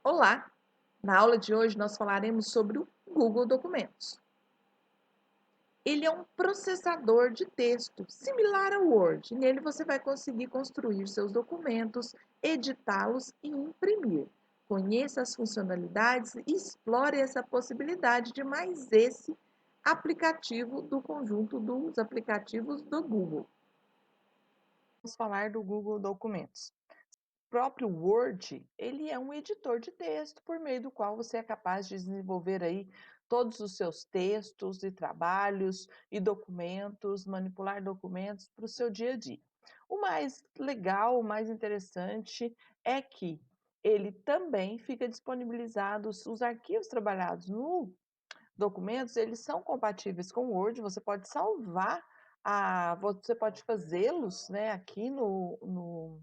Olá! Na aula de hoje nós falaremos sobre o Google Documentos. Ele é um processador de texto, similar ao Word. Nele você vai conseguir construir seus documentos, editá-los e imprimir. Conheça as funcionalidades e explore essa possibilidade de mais esse aplicativo do conjunto dos aplicativos do Google. Vamos falar do Google Documentos. O próprio Word, ele é um editor de texto por meio do qual você é capaz de desenvolver aí todos os seus textos e trabalhos e documentos, manipular documentos para o seu dia a dia. O mais legal, o mais interessante é que ele também fica disponibilizado, os arquivos trabalhados no documentos, eles são compatíveis com o Word, você pode salvar, você pode fazê-los, né, aqui no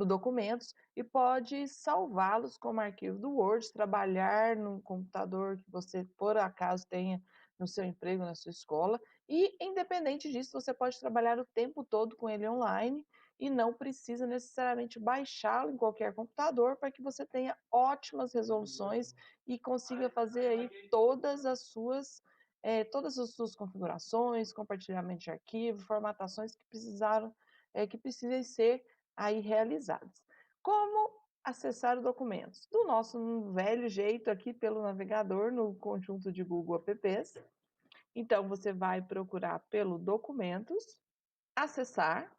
documentos e pode salvá-los como arquivo do Word, trabalhar no computador que você, por acaso, tenha no seu emprego, na sua escola, e independente disso, você pode trabalhar o tempo todo com ele online e não precisa necessariamente baixá-lo em qualquer computador para que você tenha ótimas resoluções e consiga fazer aí todas as suas configurações, compartilhamento de arquivo, formatações que precisem ser aí realizadas. Como acessar documentos? Do nosso velho jeito aqui pelo navegador no conjunto de Google Apps. Então você vai procurar pelo documentos, acessar.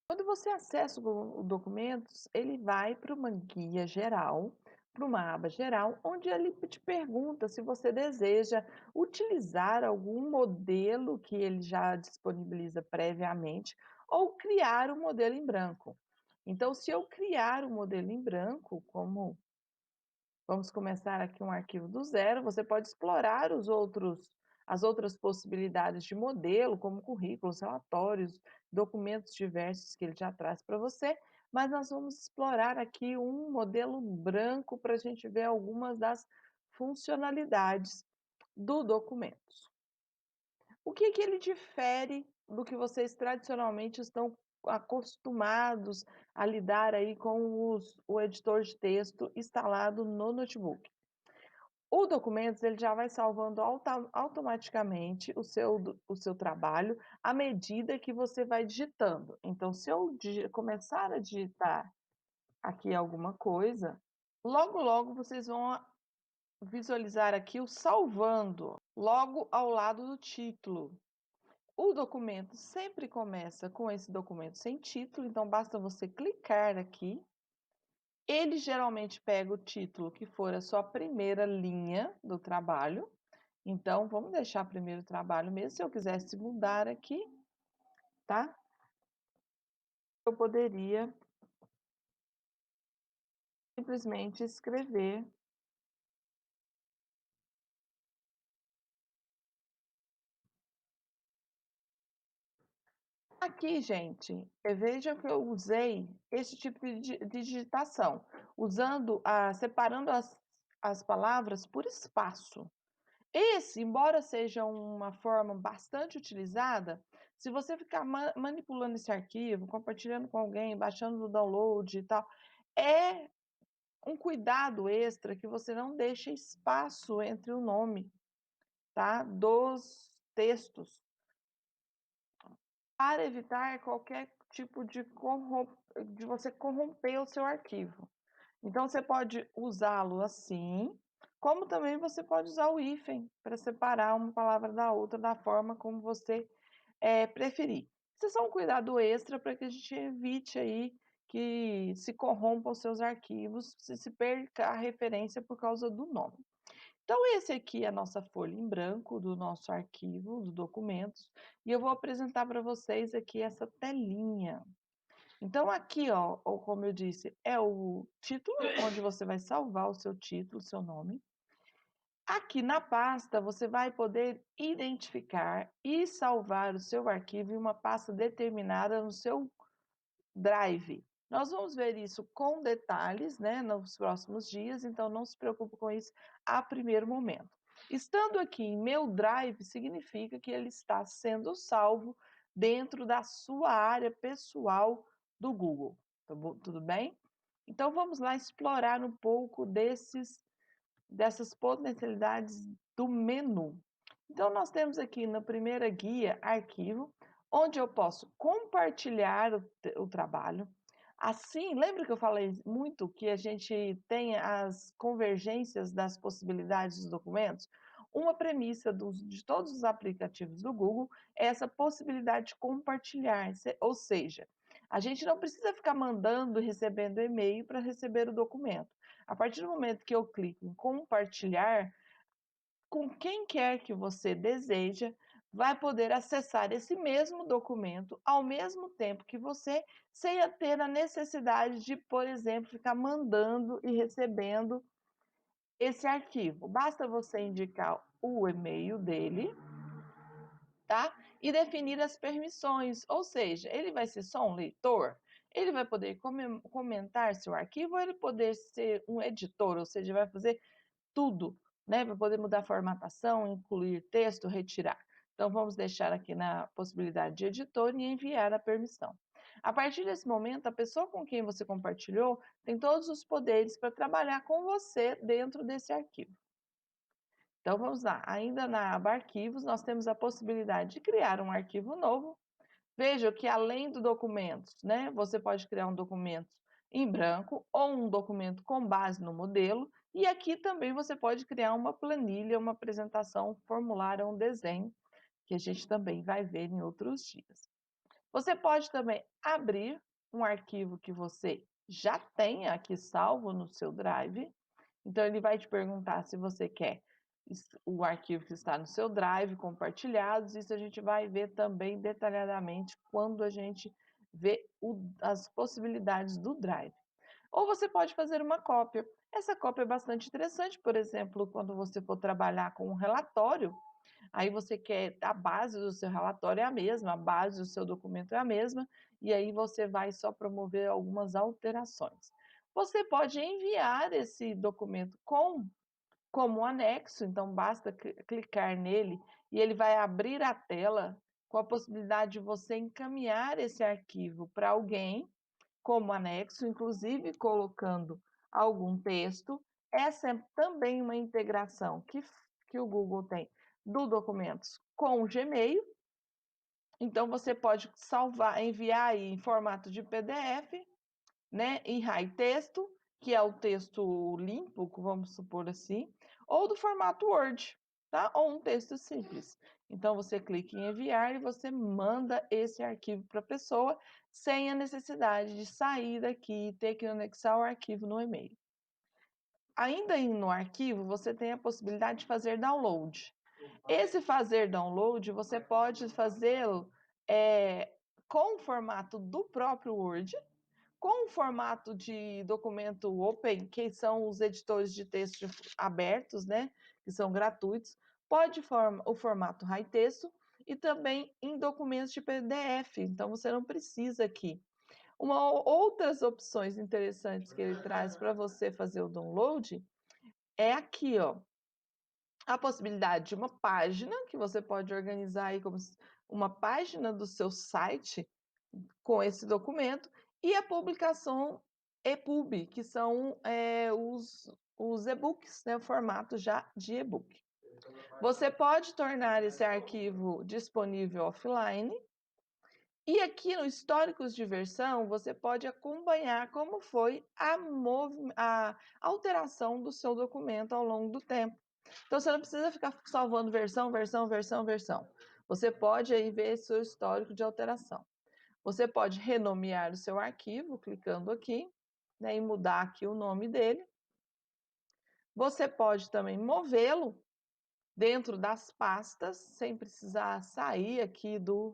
Quando você acessa o documentos, ele vai para uma guia geral, para uma aba geral, onde ele te pergunta se você deseja utilizar algum modelo que ele já disponibiliza previamente ou criar um modelo em branco. Então, se eu criar um modelo em branco, como vamos começar aqui um arquivo do zero, você pode explorar as outras possibilidades de modelo, como currículos, relatórios, documentos diversos que ele já traz para você, mas nós vamos explorar aqui um modelo branco para a gente ver algumas das funcionalidades do documento. O que que ele difere do que vocês tradicionalmente estão acostumados a lidar aí com o editor de texto instalado no notebook? O Documentos, ele já vai salvando automaticamente o seu trabalho à medida que você vai digitando. Então, se eu começar a digitar aqui alguma coisa, logo, logo vocês vão visualizar aqui o salvando, logo ao lado do título. O documento sempre começa com esse documento sem título, então basta você clicar aqui. Ele geralmente pega o título que for a sua primeira linha do trabalho. Então, vamos deixar primeiro o trabalho mesmo. Se eu quisesse mudar aqui, tá? Eu poderia simplesmente escrever. Aqui, gente, vejam que eu usei esse tipo de digitação, separando as palavras por espaço. Esse, embora seja uma forma bastante utilizada, se você ficar manipulando esse arquivo, compartilhando com alguém, baixando no download e tal, é um cuidado extra que você não deixe espaço entre o nome, tá, dos textos, para evitar qualquer tipo de você corromper o seu arquivo. Então você pode usá-lo assim, como também você pode usar o hífen para separar uma palavra da outra da forma como você preferir. Isso é só um cuidado extra para que a gente evite aí que se corrompam os seus arquivos, se perca a referência por causa do nome. Então esse aqui é a nossa folha em branco do nosso arquivo, dos documentos, e eu vou apresentar para vocês aqui essa telinha. Então aqui, ó, ou como eu disse, é o título, onde você vai salvar o seu título, o seu nome. Aqui na pasta, você vai poder identificar e salvar o seu arquivo em uma pasta determinada no seu Drive. Nós vamos ver isso com detalhes, né, nos próximos dias, então não se preocupe com isso a primeiro momento. Estando aqui em meu Drive, significa que ele está sendo salvo dentro da sua área pessoal do Google. Tudo bem? Então vamos lá explorar um pouco dessas potencialidades do menu. Então nós temos aqui na primeira guia, arquivo, onde eu posso compartilhar o trabalho. Assim, lembra que eu falei muito que a gente tem as convergências das possibilidades dos documentos? Uma premissa de todos os aplicativos do Google é essa possibilidade de compartilhar, ou seja, a gente não precisa ficar mandando e recebendo e-mail para receber o documento. A partir do momento que eu clico em compartilhar, com quem quer que você deseja, vai poder acessar esse mesmo documento ao mesmo tempo que você, sem ter a necessidade de, por exemplo, ficar mandando e recebendo esse arquivo. Basta você indicar o e-mail dele, tá? E definir as permissões, ou seja, ele vai ser só um leitor? Ele vai poder comentar seu arquivo ou ele poder ser um editor, ou seja, vai fazer tudo, né? Vai poder mudar a formatação, incluir texto, retirar. Então, vamos deixar aqui na possibilidade de editor e enviar a permissão. A partir desse momento, a pessoa com quem você compartilhou tem todos os poderes para trabalhar com você dentro desse arquivo. Então, vamos lá. Ainda na aba Arquivos, nós temos a possibilidade de criar um arquivo novo. Veja que além do documentos, né, você pode criar um documento em branco ou um documento com base no modelo, e aqui também você pode criar uma planilha, uma apresentação, um formulário, um desenho, que a gente também vai ver em outros dias. Você pode também abrir um arquivo que você já tenha aqui salvo no seu Drive. Então, ele vai te perguntar se você quer o arquivo que está no seu Drive, compartilhados. Isso a gente vai ver também detalhadamente quando a gente vê as possibilidades do Drive. Ou você pode fazer uma cópia. Essa cópia é bastante interessante, por exemplo, quando você for trabalhar com um relatório, aí você quer a base do seu relatório é a mesma, a base do seu documento é a mesma, e aí você vai só promover algumas alterações. Você pode enviar esse documento como anexo, então basta clicar nele e ele vai abrir a tela com a possibilidade de você encaminhar esse arquivo para alguém como anexo, inclusive colocando algum texto. Essa é também uma integração que o Google tem do documentos com o Gmail. Então, você pode salvar, enviar aí em formato de PDF, né, em high texto, que é o texto limpo, vamos supor assim, ou do formato Word, tá? Ou um texto simples. Então, você clica em enviar e você manda esse arquivo para a pessoa sem a necessidade de sair daqui e ter que anexar o arquivo no e-mail. Ainda no arquivo, você tem a possibilidade de fazer download. Esse fazer download, você pode fazê-lo com o formato do próprio Word, com o formato de documento open, que são os editores de texto abertos, né, que são gratuitos, pode o formato high texto e também em documentos de PDF, então você não precisa aqui. Outras opções interessantes que ele traz para você fazer o download é aqui, ó, a possibilidade de uma página que você pode organizar aí como uma página do seu site com esse documento e a publicação EPUB, que são os e-books, né, o formato já de e-book. Você pode tornar esse arquivo disponível offline e aqui no históricos de versão você pode acompanhar como foi a alteração do seu documento ao longo do tempo. Então você não precisa ficar salvando versão, versão, versão, versão. Você pode aí ver seu histórico de alteração. Você pode renomear o seu arquivo, clicando aqui, né, e mudar aqui o nome dele. Você pode também movê-lo dentro das pastas, sem precisar sair aqui do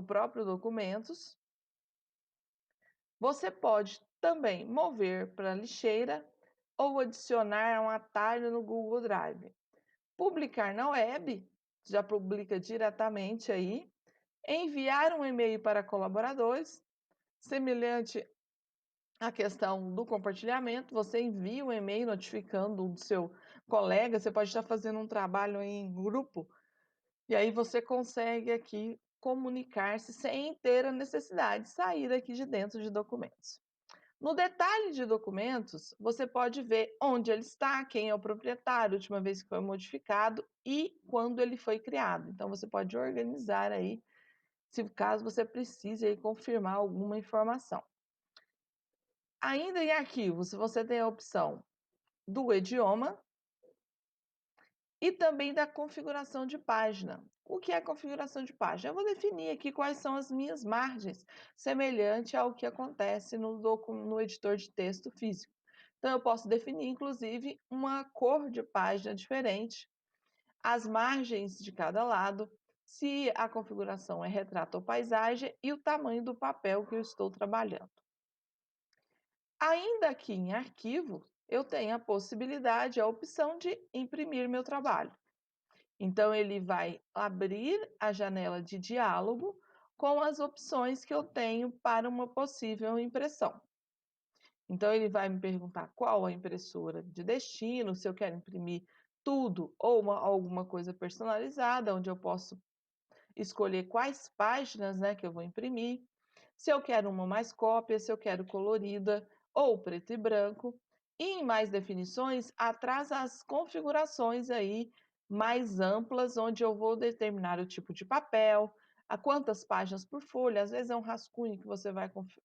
próprio documentos. Você pode também mover para a lixeira ou adicionar um atalho no Google Drive. Publicar na web, já publica diretamente aí. Enviar um e-mail para colaboradores, semelhante à questão do compartilhamento, você envia um e-mail notificando o seu colega, você pode estar fazendo um trabalho em grupo, e aí você consegue aqui comunicar-se sem ter a necessidade de sair aqui de dentro de documentos. No detalhe de documentos, você pode ver onde ele está, quem é o proprietário, a última vez que foi modificado e quando ele foi criado. Então, você pode organizar aí, se caso você precise aí confirmar alguma informação. Ainda em arquivos, você tem a opção do idioma e também da configuração de página. O que é configuração de página? Eu vou definir aqui quais são as minhas margens, semelhante ao que acontece no editor de texto físico. Então, eu posso definir, inclusive, uma cor de página diferente, as margens de cada lado, se a configuração é retrato ou paisagem e o tamanho do papel que eu estou trabalhando. Ainda aqui em arquivo, eu tenho a possibilidade, a opção de imprimir meu trabalho. Então, ele vai abrir a janela de diálogo com as opções que eu tenho para uma possível impressão. Então, ele vai me perguntar qual a impressora de destino, se eu quero imprimir tudo ou alguma coisa personalizada, onde eu posso escolher quais páginas, né, que eu vou imprimir, se eu quero uma mais cópia, se eu quero colorida ou preto e branco. E em mais definições, atrás as configurações aí mais amplas, onde eu vou determinar o tipo de papel, a quantas páginas por folha, às vezes é um rascunho que você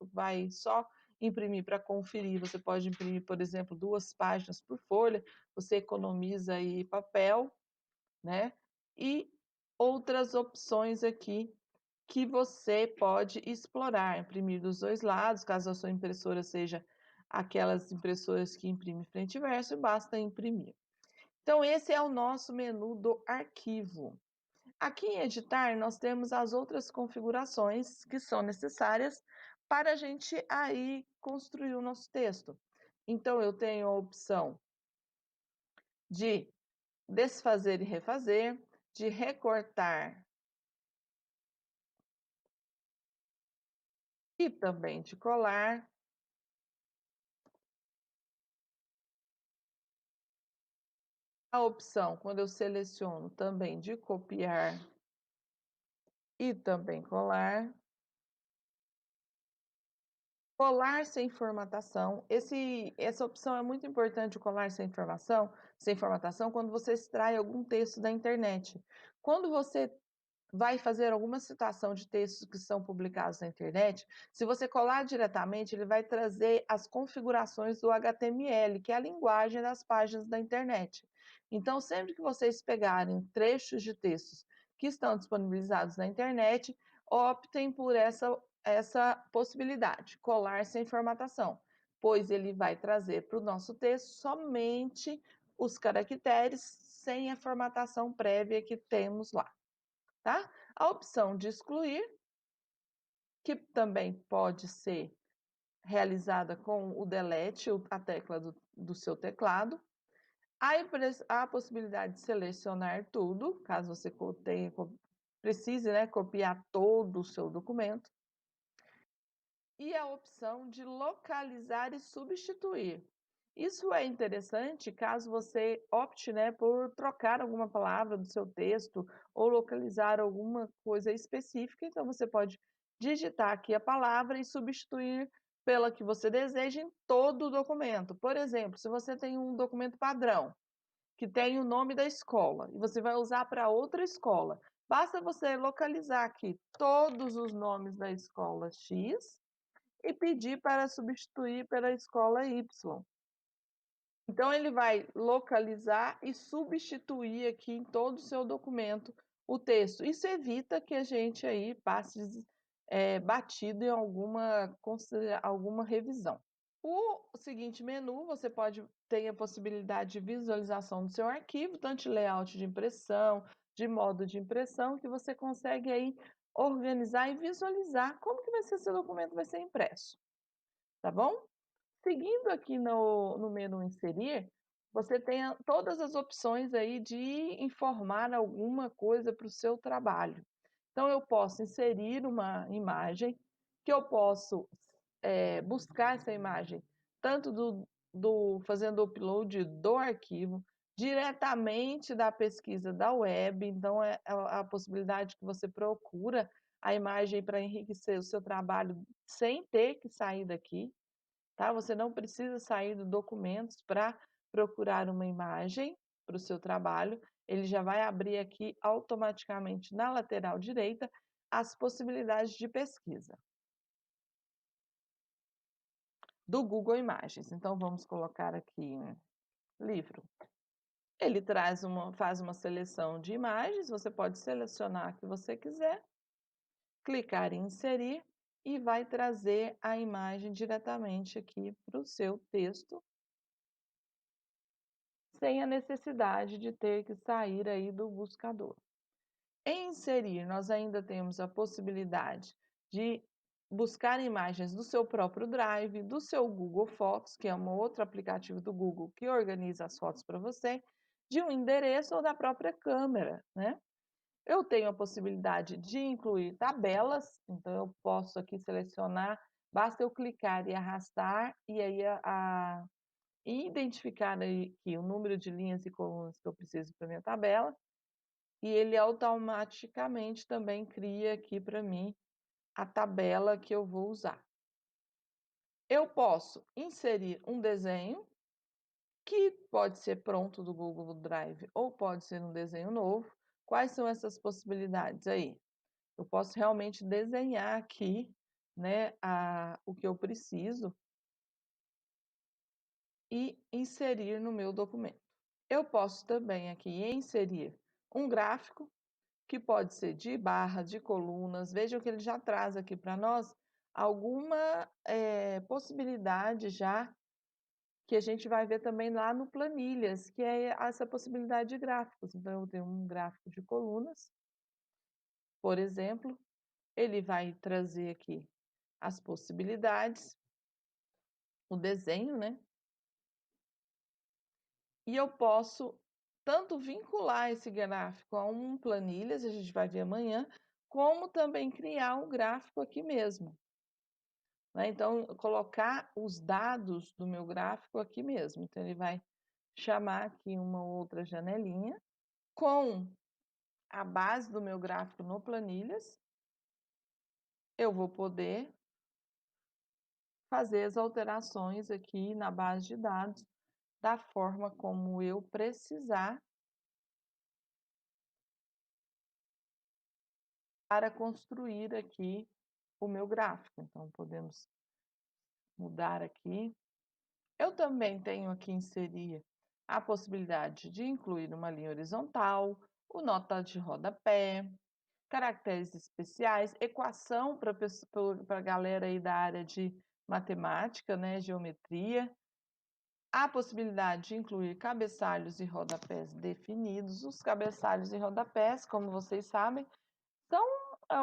vai só imprimir para conferir, você pode imprimir, por exemplo, 2 páginas por folha, você economiza aí papel, né? E outras opções aqui que você pode explorar, imprimir dos 2 lados, caso a sua impressora seja aquelas impressoras que imprimem frente e verso, basta imprimir. Então esse é o nosso menu do arquivo. Aqui em editar, nós temos as outras configurações que são necessárias para a gente aí construir o nosso texto. Então eu tenho a opção de desfazer e refazer, de recortar e também de colar. A opção, quando eu seleciono também de copiar e também colar. Colar sem formatação. Essa opção é muito importante, o colar sem formatação, quando você extrai algum texto da internet. Quando você vai fazer alguma citação de textos que são publicados na internet, se você colar diretamente, ele vai trazer as configurações do HTML, que é a linguagem das páginas da internet. Então, sempre que vocês pegarem trechos de textos que estão disponibilizados na internet, optem por essa possibilidade, colar sem formatação, pois ele vai trazer para o nosso texto somente os caracteres sem a formatação prévia que temos lá. Tá? A opção de excluir, que também pode ser realizada com o delete, a tecla do seu teclado. A possibilidade de selecionar tudo, caso você precise, né, copiar todo o seu documento. E a opção de localizar e substituir. Isso é interessante caso você opte, né, por trocar alguma palavra do seu texto ou localizar alguma coisa específica, então você pode digitar aqui a palavra e substituir pela que você deseja em todo o documento. Por exemplo, se você tem um documento padrão que tem o nome da escola e você vai usar para outra escola, basta você localizar aqui todos os nomes da escola X e pedir para substituir pela escola Y. Então, ele vai localizar e substituir aqui em todo o seu documento o texto. Isso evita que a gente aí passe batido em alguma revisão. O seguinte menu, você pode ter a possibilidade de visualização do seu arquivo, tanto de layout de impressão, de modo de impressão, que você consegue aí organizar e visualizar como que vai ser seu documento vai ser impresso, tá bom? Seguindo aqui no menu inserir, você tem todas as opções aí de informar alguma coisa para o seu trabalho. Então, eu posso inserir uma imagem, que eu posso buscar essa imagem, tanto fazendo o upload do arquivo, diretamente da pesquisa da web, então é a possibilidade que você procura a imagem para enriquecer o seu trabalho sem ter que sair daqui. tá? Você não precisa sair do documentos para procurar uma imagem para o seu trabalho, ele já vai abrir aqui automaticamente na lateral direita as possibilidades de pesquisa do Google Imagens. Então vamos colocar aqui livro. Ele faz uma seleção de imagens, você pode selecionar a que você quiser, clicar em inserir e vai trazer a imagem diretamente aqui para o seu texto, sem a necessidade de ter que sair aí do buscador. Em inserir, nós ainda temos a possibilidade de buscar imagens do seu próprio Drive, do seu Google Fotos, que é um outro aplicativo do Google que organiza as fotos para você, de um endereço ou da própria câmera, né? Eu tenho a possibilidade de incluir tabelas, então eu posso aqui selecionar, basta eu clicar e arrastar, e aí identificar aí aqui o número de linhas e colunas que eu preciso para minha tabela, e ele automaticamente também cria aqui para mim a tabela que eu vou usar. Eu posso inserir um desenho, que pode ser pronto do Google Drive ou pode ser um desenho novo. Quais são essas possibilidades aí? Eu posso realmente desenhar aqui, né, o que eu preciso e inserir no meu documento. Eu posso também aqui inserir um gráfico, que pode ser de barra, de colunas. Vejam que ele já traz aqui para nós alguma possibilidade já que a gente vai ver também lá no Planilhas, que é essa possibilidade de gráficos. Então, eu tenho um gráfico de colunas, por exemplo, ele vai trazer aqui as possibilidades, o desenho, né? E eu posso tanto vincular esse gráfico a um planilhas, a gente vai ver amanhã, como também criar um gráfico aqui mesmo, né? Então, colocar os dados do meu gráfico aqui mesmo. Então, ele vai chamar aqui uma outra janelinha com a base do meu gráfico no planilhas. Eu vou poder fazer as alterações aqui na base de dados da forma como eu precisar para construir aqui o meu gráfico. Então, podemos mudar aqui. Eu também tenho aqui inserir a possibilidade de incluir uma linha horizontal, o nota de rodapé, caracteres especiais, equação para a galera aí da área de matemática, né, geometria, a possibilidade de incluir cabeçalhos e rodapés definidos. Os cabeçalhos e rodapés, como vocês sabem, são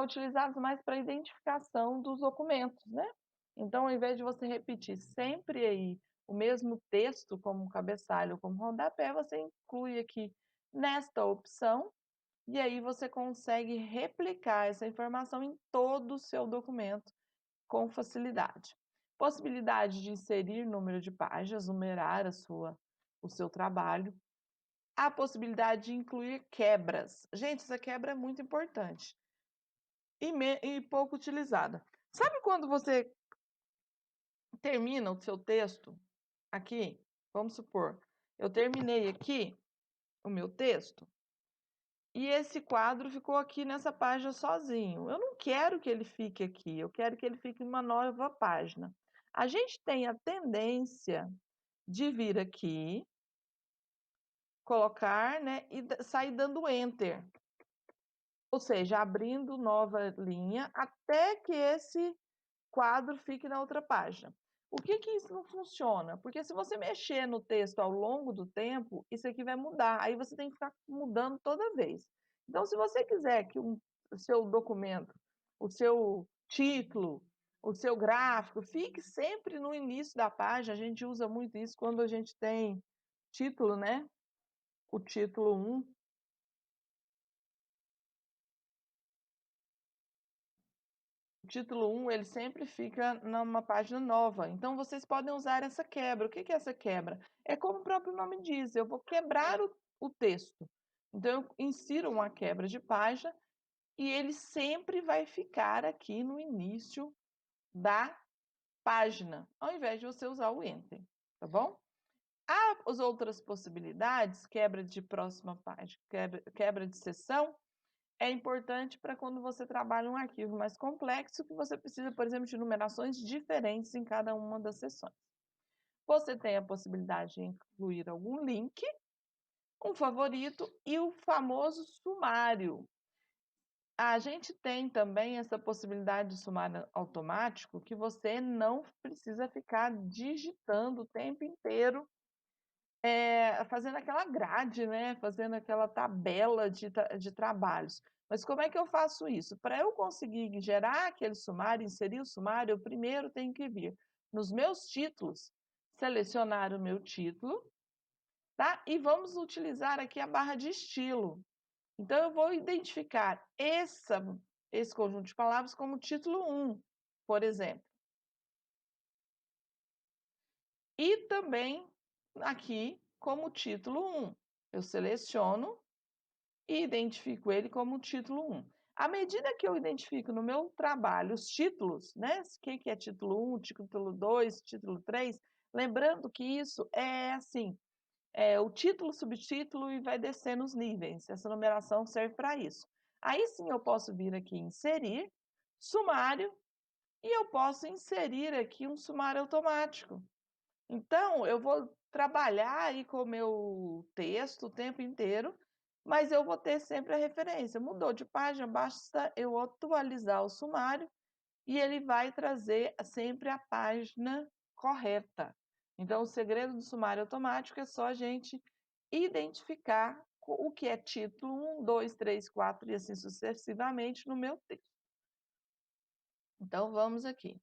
utilizados mais para identificação dos documentos, né? Então, ao invés de você repetir sempre aí o mesmo texto como cabeçalho ou como rodapé, você inclui aqui nesta opção e aí você consegue replicar essa informação em todo o seu documento com facilidade. Possibilidade de inserir número de páginas, numerar o seu trabalho. A possibilidade de incluir quebras. Gente, essa quebra é muito importante e pouco utilizada. Sabe quando você termina o seu texto aqui? Vamos supor, eu terminei aqui o meu texto e esse quadro ficou aqui nessa página sozinho. Eu não quero que ele fique aqui, eu quero que ele fique em uma nova página. A gente tem a tendência de vir aqui, colocar, né, e sair dando Enter. Ou seja, abrindo nova linha até que esse quadro fique na outra página. O que que isso não funciona? Porque se você mexer no texto ao longo do tempo, isso aqui vai mudar. Aí você tem que ficar mudando toda vez. Então, se você quiser que o seu documento, o seu título, o seu gráfico, fique sempre no início da página, a gente usa muito isso quando a gente tem título, né? O título 1. O título 1, ele sempre fica numa página nova. Então, vocês podem usar essa quebra. O que que é essa quebra? É como o próprio nome diz, eu vou quebrar o texto. Então, eu insiro uma quebra de página e ele sempre vai ficar aqui no início da página, ao invés de você usar o Enter, tá bom? As outras possibilidades, quebra de próxima página, quebra de seção, é importante para quando você trabalha um arquivo mais complexo, que você precisa, por exemplo, de numerações diferentes em cada uma das seções. Você tem a possibilidade de incluir algum link, um favorito e o famoso sumário. A gente tem também essa possibilidade de sumário automático, que você não precisa ficar digitando o tempo inteiro, fazendo aquela grade, né, fazendo aquela tabela de trabalhos. Mas como é que eu faço isso? Para eu conseguir gerar aquele sumário, inserir o sumário, eu primeiro tenho que vir nos meus títulos, selecionar o meu título, tá? E vamos utilizar aqui a barra de estilo. Então, eu vou identificar esse conjunto de palavras como título 1, por exemplo. E também aqui como título 1. Eu seleciono e identifico ele como título 1. À medida que eu identifico no meu trabalho os títulos, né? O que é título 1, título 2, título 3, lembrando que isso é assim, o título, subtítulo e vai descendo os níveis. Essa numeração serve para isso. Aí sim eu posso vir aqui em inserir, sumário, e eu posso inserir aqui um sumário automático. Então, eu vou trabalhar aí com o meu texto o tempo inteiro, mas eu vou ter sempre a referência. Mudou de página, basta eu atualizar o sumário e ele vai trazer sempre a página correta. Então, o segredo do sumário automático é só a gente identificar o que é título 1, 2, 3, 4 e assim sucessivamente no meu texto. Então, vamos aqui.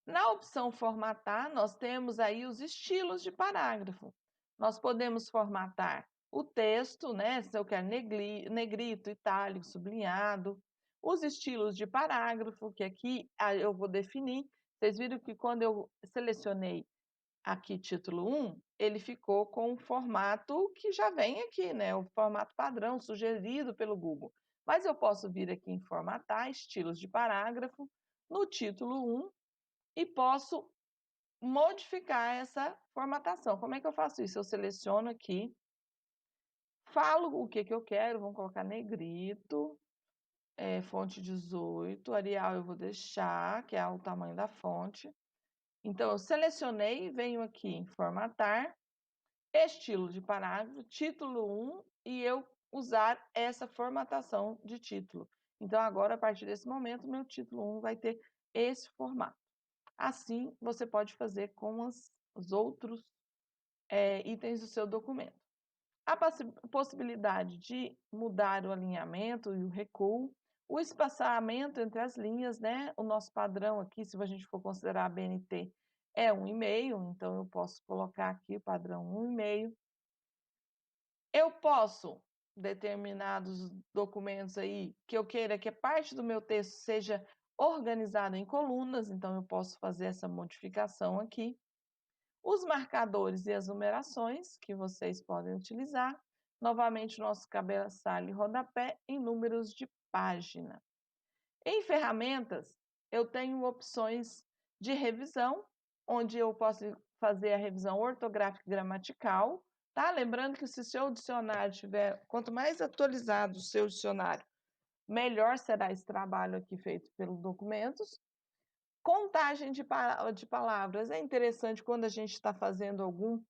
Na opção formatar, nós temos aí os estilos de parágrafo. Nós podemos formatar o texto, né? Se eu quero negrito, itálico, sublinhado. Os estilos de parágrafo, que aqui eu vou definir. Vocês viram que quando eu selecionei aqui título 1, ele ficou com o formato que já vem aqui, né? O formato padrão sugerido pelo Google. Mas eu posso vir aqui em formatar, estilos de parágrafo, no título 1, e posso modificar essa formatação. Como é que eu faço isso? Eu seleciono aqui, falo o que eu quero, vamos colocar negrito, fonte 18, Arial eu vou deixar, que é o tamanho da fonte. Então, eu selecionei, venho aqui em formatar, estilo de parágrafo, título 1, e eu usar essa formatação de título. Então, agora, a partir desse momento, meu título 1 vai ter esse formato. Assim, você pode fazer com os outros itens do seu documento. A possibilidade de mudar o alinhamento e o recuo, o espaçamento entre as linhas, né? O nosso padrão aqui, se a gente for considerar a BNT, é 1,5, então eu posso colocar aqui o padrão 1,5. Eu posso, determinados documentos aí, que eu queira que a parte do meu texto seja organizada em colunas, então eu posso fazer essa modificação aqui. Os marcadores e as numerações que vocês podem utilizar. Novamente, o nosso cabeçalho e rodapé em números de página. Em ferramentas, eu tenho opções de revisão, onde eu posso fazer a revisão ortográfica e gramatical, tá? Lembrando que se o seu dicionário tiver, quanto mais atualizado o seu dicionário, melhor será esse trabalho aqui feito pelos documentos. Contagem de palavras. É interessante quando a gente está fazendo algum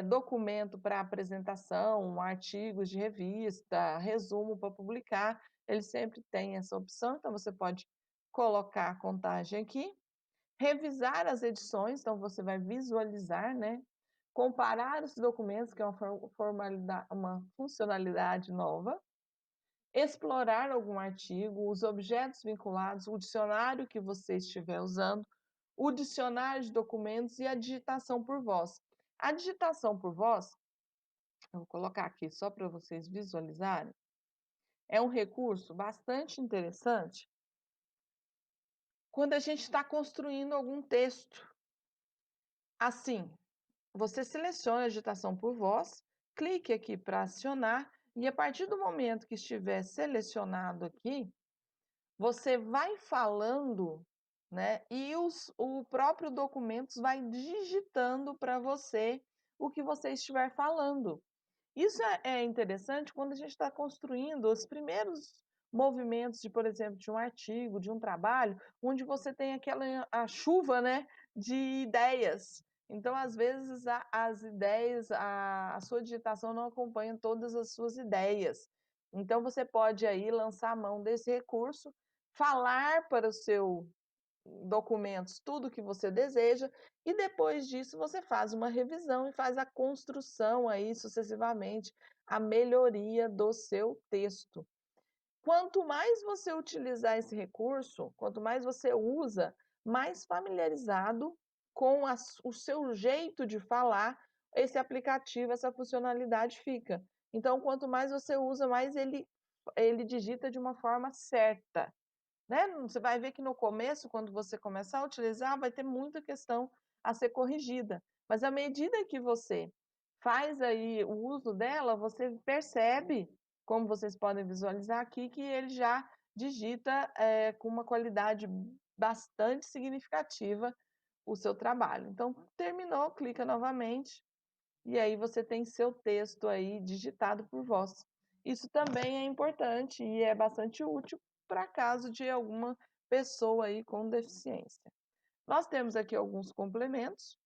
documento para apresentação, artigos de revista, resumo para publicar, ele sempre tem essa opção, então você pode colocar a contagem aqui. Revisar as edições, então você vai visualizar, né? Comparar os documentos, que é uma funcionalidade nova. Explorar algum artigo, os objetos vinculados, o dicionário que você estiver usando, o dicionário de documentos e a digitação por voz. A digitação por voz, eu vou colocar aqui só para vocês visualizarem, é um recurso bastante interessante quando a gente está construindo algum texto. Assim, você seleciona a digitação por voz, clique aqui para acionar, e a partir do momento que estiver selecionado aqui, você vai falando, né? E o próprio Documentos vai digitando para você o que você estiver falando. Isso é interessante quando a gente está construindo os primeiros movimentos de, por exemplo, de um artigo, de um trabalho, onde você tem a chuva, né, de ideias. Então, às vezes, as ideias, a sua digitação não acompanha todas as suas ideias. Então, você pode aí lançar a mão desse recurso, falar para o seu documentos tudo o que você deseja, e depois disso você faz uma revisão e faz a construção aí sucessivamente, a melhoria do seu texto. Quanto mais você utilizar esse recurso, quanto mais você usa, mais familiarizado com o seu jeito de falar, esse aplicativo, essa funcionalidade fica. Então, quanto mais você usa, mais ele digita de uma forma certa. Né? Você vai ver que no começo, quando você começar a utilizar, vai ter muita questão a ser corrigida. Mas à medida que você faz aí o uso dela, você percebe, como vocês podem visualizar aqui, que ele já digita com uma qualidade bastante significativa o seu trabalho. Então, terminou, clica novamente, e aí você tem seu texto aí digitado por vós. Isso também é importante e é bastante útil para caso de alguma pessoa aí com deficiência. Nós temos aqui alguns complementos,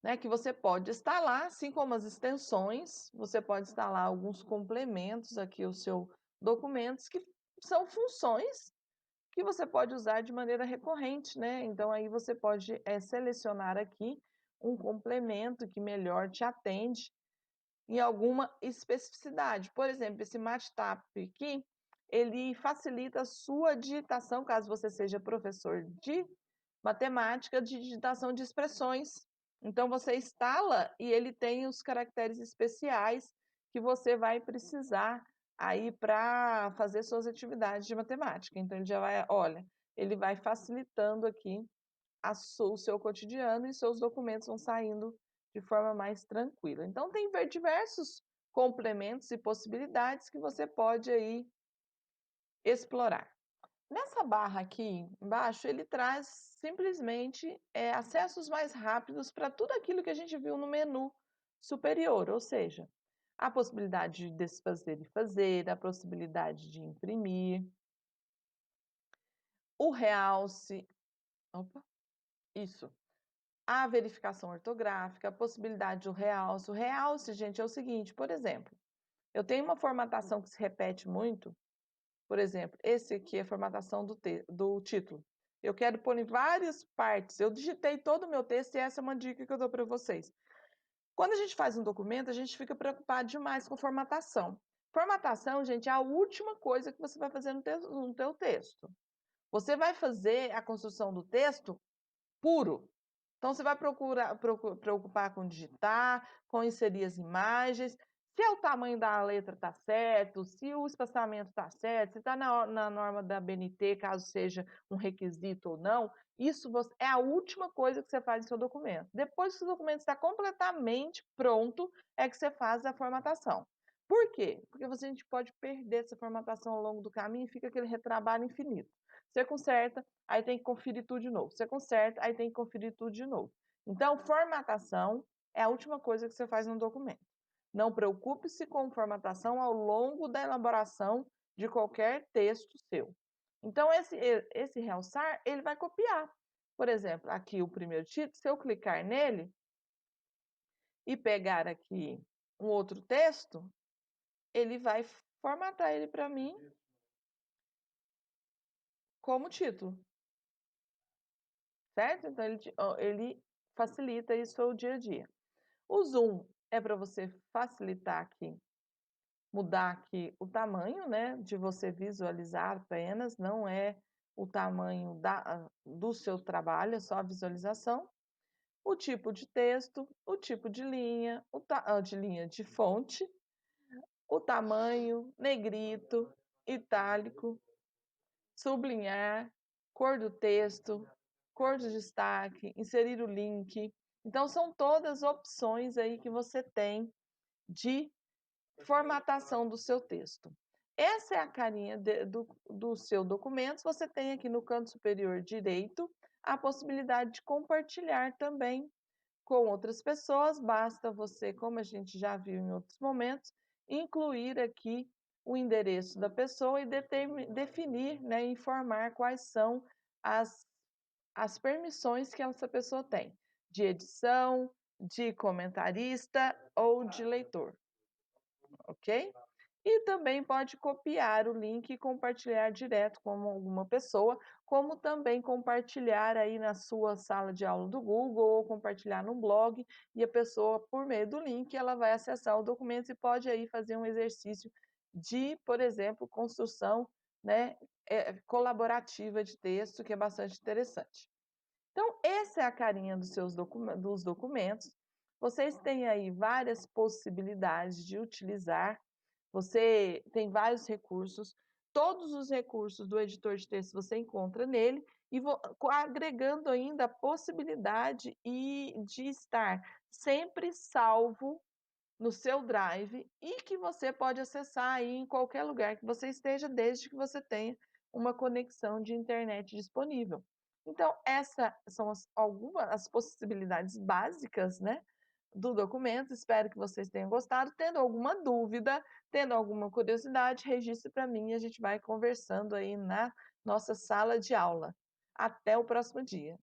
né, que você pode instalar, assim como as extensões, você pode instalar alguns complementos aqui o seu documentos que são funções que você pode usar de maneira recorrente, né? Então aí você pode selecionar aqui um complemento que melhor te atende em alguma especificidade. Por exemplo, esse Matchtap aqui, ele facilita a sua digitação, caso você seja professor de matemática, de digitação de expressões. Então, você instala e ele tem os caracteres especiais que você vai precisar aí para fazer suas atividades de matemática. Então, ele já vai, olha, ele vai facilitando aqui o seu cotidiano e seus documentos vão saindo de forma mais tranquila. Então, tem diversos complementos e possibilidades que você pode aí explorar. Nessa barra aqui embaixo, ele traz simplesmente acessos mais rápidos para tudo aquilo que a gente viu no menu superior, ou seja, a possibilidade de desfazer e fazer, a possibilidade de imprimir, o realce, opa, isso, a verificação ortográfica, a possibilidade do realce. O realce, gente, é o seguinte, por exemplo, eu tenho uma formatação que se repete muito, por exemplo, esse aqui é a formatação do título. Eu quero pôr em várias partes, eu digitei todo o meu texto e essa é uma dica que eu dou para vocês. Quando a gente faz um documento, a gente fica preocupado demais com formatação. Formatação, gente, é a última coisa que você vai fazer no teu texto. Você vai fazer a construção do texto puro. Então, você vai preocupar com digitar, com inserir as imagens, se o tamanho da letra está certo, se o espaçamento está certo, se está na norma da BNT, caso seja um requisito ou não. Isso é a última coisa que você faz no seu documento. Depois que o documento está completamente pronto, é que você faz a formatação. Por quê? Porque a gente pode perder essa formatação ao longo do caminho e fica aquele retrabalho infinito. Você conserta, aí tem que conferir tudo de novo. Você conserta, aí tem que conferir tudo de novo. Então, formatação é a última coisa que você faz no documento. Não preocupe-se com formatação ao longo da elaboração de qualquer texto seu. Então, esse realçar, ele vai copiar. Por exemplo, aqui o primeiro título, se eu clicar nele e pegar aqui um outro texto, ele vai formatar ele para mim como título. Certo? Então, ele facilita isso o dia a dia. O zoom é para você facilitar aqui, mudar aqui o tamanho, né, de você visualizar apenas, não é o tamanho do seu trabalho, é só a visualização. O tipo de texto, o tipo de linha, de linha de fonte, o tamanho, negrito, itálico, sublinhar, cor do texto, cor de destaque, inserir o link. Então, são todas opções aí que você tem de formatação do seu texto. Essa é a carinha do seu documento. Você tem aqui no canto superior direito a possibilidade de compartilhar também com outras pessoas. Basta você, como a gente já viu em outros momentos, incluir aqui o endereço da pessoa e definir, né, informar quais são as as permissões que essa pessoa tem, de edição, de comentarista ou de leitor, ok? E também pode copiar o link e compartilhar direto com alguma pessoa, como também compartilhar aí na sua sala de aula do Google ou compartilhar no blog, e a pessoa, por meio do link, ela vai acessar o documento e pode aí fazer um exercício de, por exemplo, construção, né, colaborativa de texto, que é bastante interessante. Então, essa é a carinha dos documentos. Vocês têm aí várias possibilidades de utilizar. Você tem vários recursos. Todos os recursos do editor de texto você encontra nele e agregando ainda a possibilidade de estar sempre salvo no seu Drive e que você pode acessar aí em qualquer lugar que você esteja, desde que você tenha uma conexão de internet disponível. Então, essas são algumas as possibilidades básicas, né, do documento. Espero que vocês tenham gostado. Tendo alguma dúvida, tendo alguma curiosidade, registre para mim e a gente vai conversando aí na nossa sala de aula. Até o próximo dia.